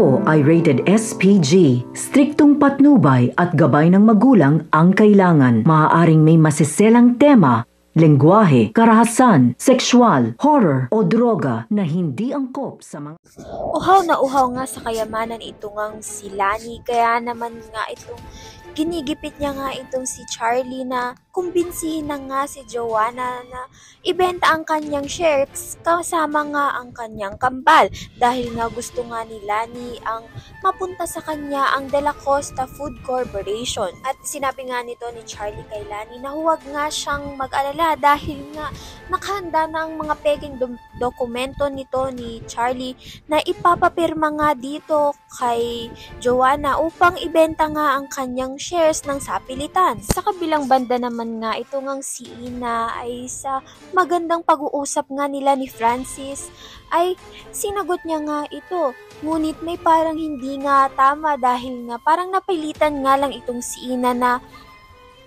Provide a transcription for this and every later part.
Ito ay rated SPG. Striktong patnubay at gabay ng magulang ang kailangan. Maaaring may masiselang tema, lengguwahe, karahasan, sexual, horror o droga na hindi angkop sa mga... Uhaw na uhaw nga sa kayamanan ito ngang si Lani, kaya naman nga itong ginigipit niya nga itong si Charlie na kumbinsihin na nga si Joanna na ibenta ang kanyang shares kasama nga ang kanyang kambal dahil nga gusto nga ni Lani ang mapunta sa kanya ang De La Costa Food Corporation. At sinabi nga nito ni Charlie kay Lani na huwag nga siyang mag-alala dahil nga nakahanda na ang mga peking dokumento nito ni Charlie na ipapapirma nga dito kay Joanna upang ibenta nga ang kanyang shares ng sapilitan. Sa kabilang banda naman nga ito ngang si Ina ay sa magandang pag-uusap nga nila ni Francis ay sinagot niya nga ito. Ngunit may parang hindi nga tama dahil nga parang napilitan nga lang itong si Ina na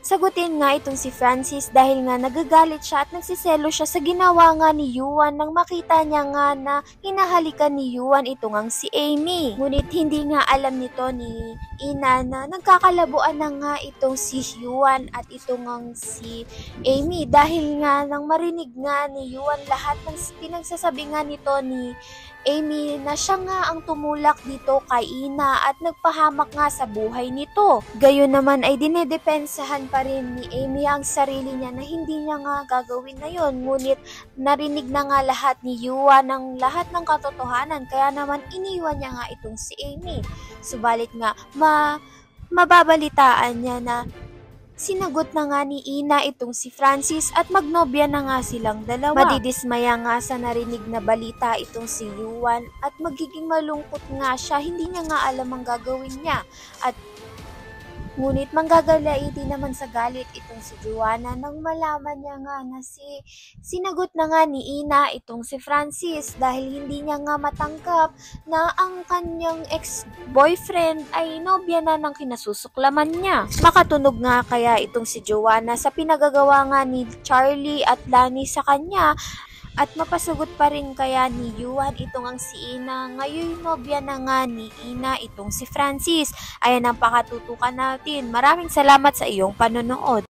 sagutin nga itong si Francis dahil nga nagagalit siya at nagsiselo siya sa ginawa nga ni Yuan nang makita niya nga na hinahalikan ni Yuan ito ngang si Amy. Ngunit hindi nga alam nito ni Ina na nagkakalabuan na nga itong si Yuan at ito ngang si Amy dahil nga nang marinig nga ni Yuan lahat ng pinagsasabi nga nito ni Amy na siya nga ang tumulak dito kay Ina at nagpahamak nga sa buhay nito. Gayon naman ay dinedepensahan pa rin ni Amy ang sarili niya na hindi niya nga gagawin na yon. Ngunit narinig na nga lahat ni Yuan ng lahat ng katotohanan kaya naman iniwan niya nga itong si Amy. Subalit nga mababalitaan niya na sinagot na nga ni Ina itong si Francis at magnobya na nga silang dalawa. Madidismaya nga sa narinig na balita itong si Yuan at magiging malungkot nga siya, hindi niya nga alam ang gagawin niya. At ngunit manggagalaiti naman sa galit itong si Joanna nang malaman niya nga na sinagot na nga ni Ina itong si Francis dahil hindi niya nga matanggap na ang kanyang ex-boyfriend ay nobya na ng kinasusuklaman niya. Makatunog nga kaya itong si Joanna sa pinagagawa nga ni Charlie at Lani sa kanya at mapasagot pa rin kaya ni Yuan itong ang si Ina. Ngayon nobya na nga ni Ina itong si Francis. Ayan ang pakatutukan natin. Maraming salamat sa iyong panonood.